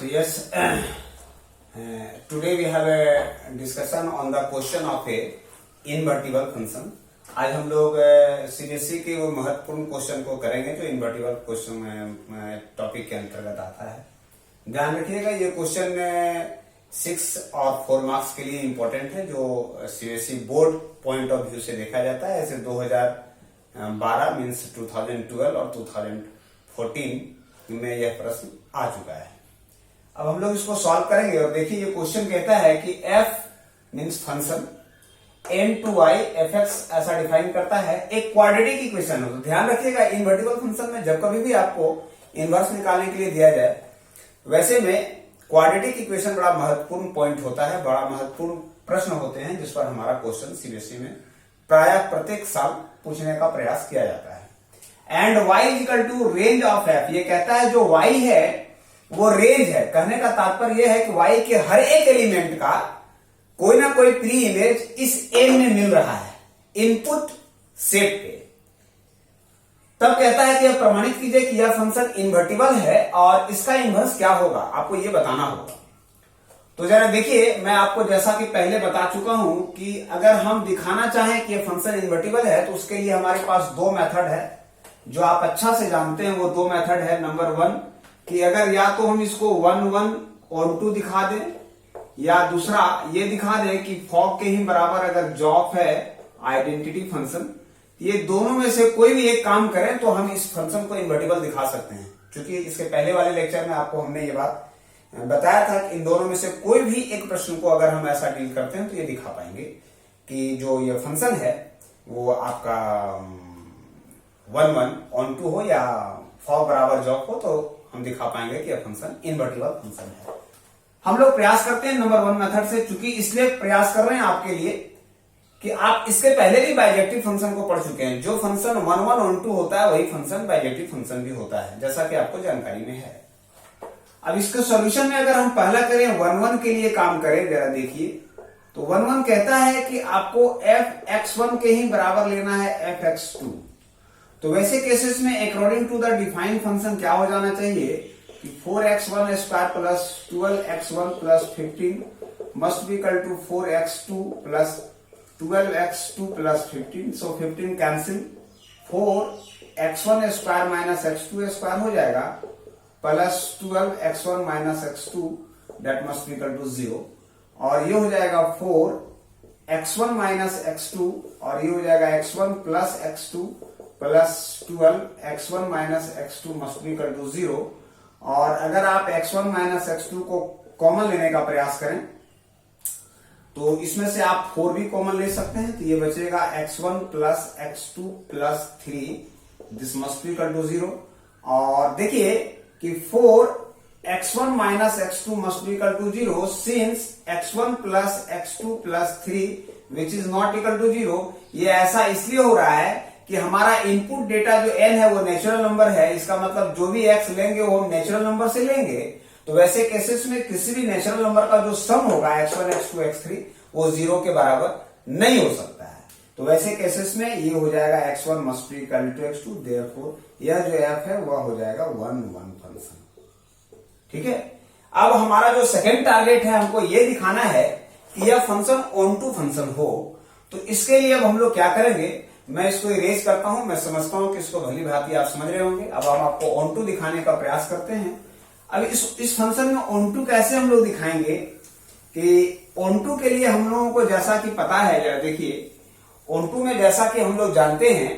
So yes, today we have a discussion on the question of a invertible function. आज हम लोग CBSE के वो महत्वपूर्ण क्वेश्चन को करेंगे जो इन्वर्टिबल क्वेश्चन टॉपिक के अंतर्गत आता है। ध्यान रखिएगा ये क्वेश्चन 6 और 4 मार्क्स के लिए इम्पोर्टेंट है, जो CBSE board point of view से देखा जाता है। ऐसे 2012 मीन्स 2012 और 2014 में यह प्रश्न आ चुका है। अब हम लोग इसको सॉल्व करेंगे और देखिए ये क्वेश्चन कहता है कि f means function n/y fx ऐसा डिफाइन करता है, एक क्वाड्रेटिक इक्वेशन हो। तो ध्यान रखिएगा इन्वर्टिबल फंक्शन में जब कभी भी आपको इनवर्स निकालने के लिए दिया जाए, वैसे में क्वाड्रेटिक इक्वेशन बड़ा महत्वपूर्ण पॉइंट होता है, बड़ा महत्वपूर्ण प्रश्न होते हैं जिस पर हमारा क्वेश्चन सीबीएसई में प्रायः प्रत्येक साल पूछने का प्रयास किया जाता है। And y is equal to range of f, ये कहता है जो y है वो रेंज है। कहने का तात्पर्य यह है कि y के हर एक एलिमेंट का कोई ना कोई प्री इमेज इस M में मिल रहा है इनपुट सेट पे। तब कहता है कि यह प्रमाणित कीजिए कि यह फंक्शन इन्वर्टिबल है और इसका इन्वर्स क्या होगा, आपको यह बताना होगा। तो जरा देखिए, मैं आपको जैसा कि पहले बता चुका हूं कि अगर हम दिखाना चाहें कि यह फंक्शन इन्वर्टिबल है तो उसके लिए हमारे पास दो मेथड है जो आप अच्छा से जानते हैं। वो दो मेथड है, नंबर 1 कि अगर या तो हम इसको 1 1 onto दिखा दें, या दूसरा ये दिखा दें कि फॉग के ही बराबर अगर जॉफ है आइडेंटिटी फंक्शन, ये दोनों में से कोई भी एक काम करें तो हम इस फंक्शन को इन्वर्टिबल दिखा सकते हैं। क्योंकि इसके पहले वाले लेक्चर में आपको हमने ये बात बताया था कि इन दोनों में से कोई भी एक प्रश्न को अगर हम ऐसा डील करते हैं तो ये दिखा पाएंगे कि जो ये फंक्शन है वो आपका 1 1 onto हो या फॉग बराबर जॉफ हो, तो हम दिखा पाएंगे कि यह फंक्शन इन्वर्टिबल फंक्शन है। हम लोग प्रयास करते हैं नंबर 1 मेथड से, चूंकि इसलिए प्रयास कर रहे हैं आपके लिए कि आप इसके पहले भी बाइजेक्टिव फंक्शन को पढ़ चुके हैं। जो फंक्शन 1 1 onto होता है वही फंक्शन बाइजेक्टिव फंक्शन भी होता है, जैसा कि आपको जानकारी में है। अब इसके सॉल्यूशन में अगर हम पहला करें 1 1 के लिए काम करें, जरा देखिए तो 1 1 कहता है कि आपको f(x1) के ही बराबर लेना है f(x2). तो वैसे केसेस में according to the defined function क्या हो जाना चाहिए कि 4x1 square plus 12x1 plus 15 must be equal to 4x2 plus 12x2 plus 15। So 15 cancel, 4x1 square minus x2 square हो जाएगा plus 12x1 minus x2 that must be equal to 0, और ये हो जाएगा 4x1 माइनस x2 और ये हो जाएगा x1 plus x2 plus 12x1 minus x2 must be equal to 0। और अगर आप x1 माइनस x2 को कॉमन लेने का प्रयास करें तो इसमें से आप 4 भी कॉमन ले सकते हैं, तो ये बचेगा x1 plus x2 plus 3, this must be equal to 0। और देखिए कि 4x1 minus x2 must be equal to 0 since x1 plus x2 plus 3 which is not equal to 0। ये ऐसा इसलिए हो रहा है कि हमारा इनपुट डेटा जो n है वो नेचुरल नंबर है, इसका मतलब जो भी x लेंगे वो हम नेचुरल नंबर से लेंगे। तो वैसे केसेस में किसी भी नेचुरल नंबर का जो सम होगा x1 x2 x3 वो 0 के बराबर नहीं हो सकता है। तो वैसे केसेस में ये हो जाएगा x1 must be equal to x2, therefore यह जो f है वह हो जाएगा 1 1 फंक्शन। ठीक है, अब हमारा जो सेकेंड टारगेट है हमको ये दिखाना है कि यह फंक्शन onto फंक्शन हो। तो इसके लिए अब हम लोग क्या करेंगे, मैं इसको इरेज करता हूं। मैं समझता हूं कि इसको भली भांति आप समझ रहे होंगे। अब हम आपको onto दिखाने का प्रयास करते हैं। अब इस फंक्शन में onto कैसे हम लोग दिखाएंगे कि onto के लिए हम लोगों को जैसा कि पता है, जरा देखिए onto में जैसा कि हम लोग जानते हैं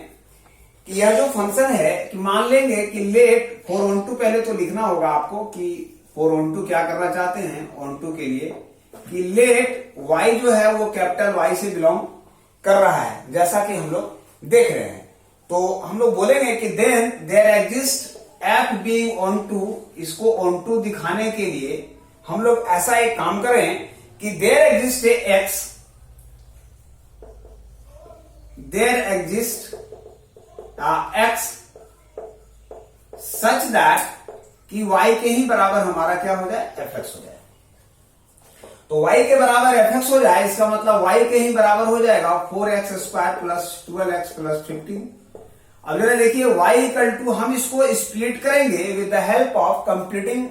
कि यह जो फंक्शन है कि मान लेंगे कि लेट 4 onto, पहले तो लिखना होगा आपको कि 4 onto क्या करना चाहते हैं onto के लिए कि लेट y जो है वो कैपिटल Y से बिलोंग कर रहा है, जैसा कि हम लोग देख रहे हैं। तो हम लोग बोलेंगे कि then there exist f being onto, इसको onto दिखाने के लिए हम लोग ऐसा एक काम करें कि there exist x, there exist x such that कि y के ही बराबर हमारा क्या हो जाए, fx हो जाए। तो y के बराबर fx हो जाए, इसका मतलब y के ही बराबर हो जाएगा 4x square plus 12x plus 15। अब जरा देखिए y इक्वल टू, हम इसको स्प्लिट करेंगे with the help of completing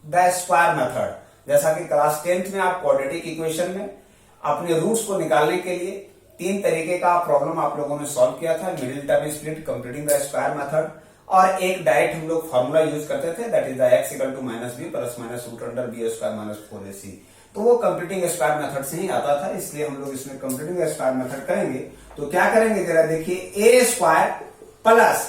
the square method, जैसा कि क्लास 10th में आप क्वाड्रेटिक इक्वेशन में अपने रूट्स को निकालने के लिए 3 तरीके का प्रॉब्लम आप लोगों ने सॉल्व किया था, middle term split, completing the square method, और एक डायरेक्ट हम लोग फॉर्मूला यूज करते थे, that is the x equal to minus b plus minus root under b square minus 4ac। तो वो कंप्लीटिंग स्क्वायर मेथड से ही आता था, इसलिए हम लोग इसमें कंप्लीटिंग स्क्वायर मेथड करेंगे। तो क्या करेंगे जरा देखिए, ए स्क्वायर प्लस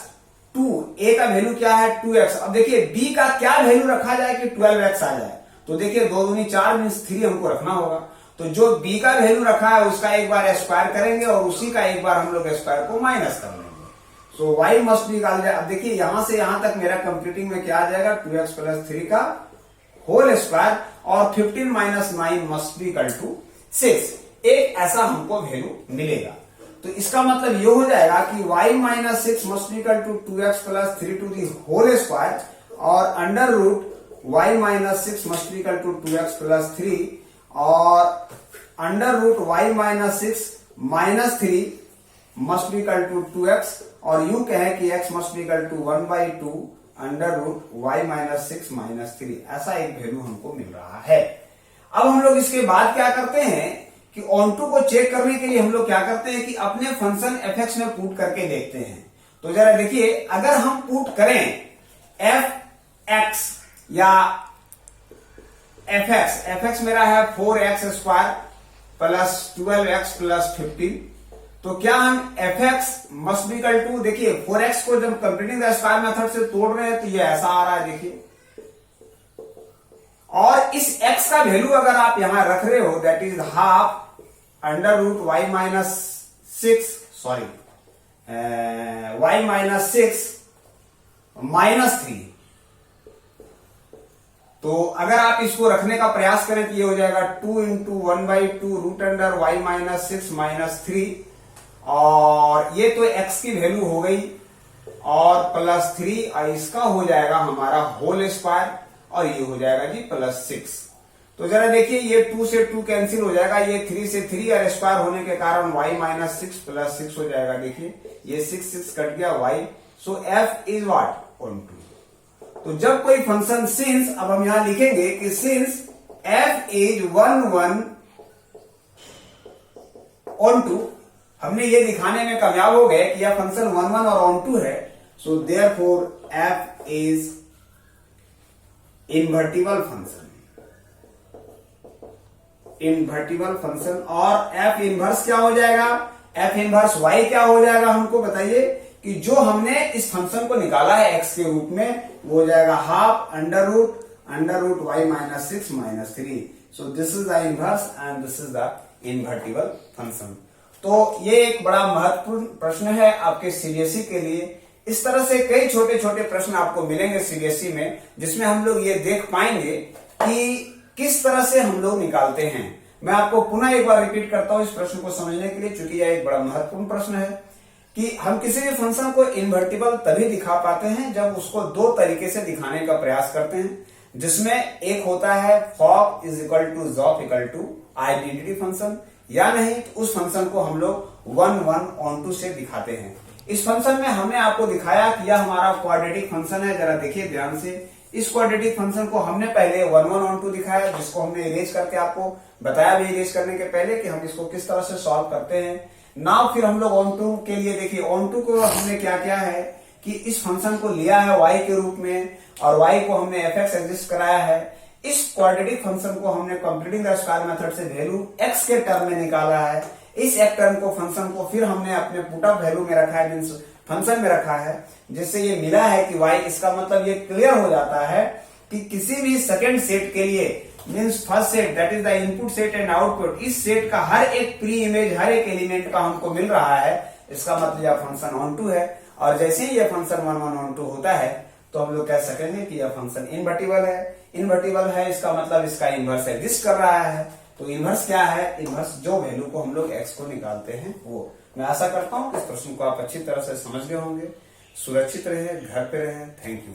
2, ए का वैल्यू क्या है 2x। अब देखिए बी का क्या वैल्यू रखा जाए कि 12x आ जाए, तो देखिए 2 दूनी 4 मीन्स 3 हमको रखना होगा। तो जो बी का वैल्यू रखा है उसका एक बार स्क्वायर करेंगे और उसी का एक बार हम लोग स्क्वायर को माइनस कर लेंगे। सो y मस्ट बी निकाल जाए। अब देखिए यहां से यहां तक मेरा कंप्लीटिंग में क्या आ जाएगा, 2x प्लस 3 का होल स्क्वायर और 15 minus 9 must be equal to 6। एक ऐसा हमको वैल्यू मिलेगा। तो इसका मतलब ये हो जाएगा कि y minus 6 must be equal to 2x plus 3 to the whole square और under root y minus 6 must be equal to 2x plus 3 और under root y minus 6 minus 3 must be equal to 2x और यू कहें कि x must be equal to 1/2 under root y minus 6 minus 3। ऐसा एक value हमको मिल रहा है। अब हम लोग इसके बाद क्या करते हैं कि ऑनटू को चेक करने के लिए हम लोग क्या करते हैं कि अपने फंक्शन fx में पुट करके देखते हैं। तो जरा देखिए, अगर हम पुट करें fx या fx मेरा है 4x square plus 12x plus 15, तो क्या हम fx must be equal to, देखिए 4x को जब कंप्लीटिंग द स्क्वायर मेथड से तोड़ रहे हैं तो ये ऐसा आ रहा है देखिए, और इस x का वैल्यू अगर आप यहां रख रहे हो that is half under root y minus 6 sorry y minus 6 minus 3। तो अगर आप इसको रखने का प्रयास करें तो ये हो जाएगा 2 into 1/2 root under y minus 6 minus 3, और ये तो x की वैल्यू हो गई और प्लस 3 और इसका हो जाएगा हमारा होल स्क्वायर और ये हो जाएगा जी प्लस 6। तो जरा देखिए ये 2 से 2 कैंसिल हो जाएगा, ये 3 से 3 और स्क्वायर होने के कारण y माइनस 6 प्लस 6 हो जाएगा। देखिए ये 6 कट गया y, so f is what onto. तो जब कोई फंक्शन सिंस, अब हम यहां लिखेंगे कि सिंस f इज 1 1 ऑनटू, हमने ये दिखाने में कामयाब हो गए कि यह फंक्शन 1 1 और ऑनटू है, so therefore f is invertible function. Invertible function और f इनवर्स क्या हो जाएगा, f इनवर्स y क्या हो जाएगा, हमको बताइए कि जो हमने इस फंक्शन को निकाला है x के रूप में वो हो जाएगा half under root y minus 6 minus 3। So this is the inverse and this is the invertible function. तो ये एक बड़ा महत्वपूर्ण प्रश्न है आपके सीबीएसई के लिए। इस तरह से कई छोटे छोटे प्रश्न आपको मिलेंगे सीबीएसई में, जिसमें हम लोग ये देख पाएंगे कि किस तरह से हम लोग निकालते हैं। मैं आपको पुनः एक बार रिपीट करता हूं इस प्रश्न को समझने के लिए, क्योंकि यह एक बड़ा महत्वपूर्ण प्रश्न है कि हम किसी भी फंक्शन को इन्वर्टिबल तभी दिखा पाते हैं जब उसको 2 तरीके से दिखाने का प्रयास करते हैं, जिसमें एक होता है fog is equal to gof equal to identity function, या नहीं तो उस फंक्शन को हम लोग 1 1 ऑनटू से दिखाते हैं। इस फंक्शन में हमने आपको दिखाया कि यह हमारा क्वाड्रेटिक फंक्शन है। जरा देखिए ध्यान से, इस क्वाड्रेटिक फंक्शन को हमने पहले 1 1 ऑनटू दिखाया, जिसको हमने इरेज करके आपको बताया भी इरेज करने के पहले कि हम इसको किस तरह से सॉल्व करते हैं। नाउ फिर हम लोग ऑनटू के लिए देखिए, ऑनटू को हमने क्या किया है कि इस फंक्शन को लिया है y के रूप में और y को हमने fx एग्जिस्ट कराया है। इस क्वाड्रेटिक फंक्शन को हमने कंप्लीटिंग द स्क्वायर मेथड से वैल्यू x के टर्म में निकाला है। इस एक टर्म को फंक्शन को फिर हमने अपने पुटअप वैल्यू में रखा है, मींस फंक्शन में रखा है, जिससे ये मिला है कि y, इसका मतलब ये क्लियर हो जाता है कि किसी भी सेकंड सेट के लिए means first set that is the input set and output, इस सेट का हर एक प्री इमेज, हर एक एलिमेंट का हमको मिल रहा है, इसका मतलब यह फंक्शन ऑनटू है। और जैसे ही यह फंक्शन 1 1 ऑनटू होता है तो हम लोग कह सकेंगे कि यह फंक्शन इनवर्टिबल है। इनवर्टिबल है इसका मतलब इसका इनवर्स एग्जिस्ट कर रहा है। तो इनवर्स क्या है, इनवर्स जो वैल्यू को हम लोग x को निकालते हैं वो। मैं आशा करता हूं कि इस प्रश्न को आप अच्छी तरह से समझ गए होंगे। सुरक्षित रहे, घर पे रहे। Thank you.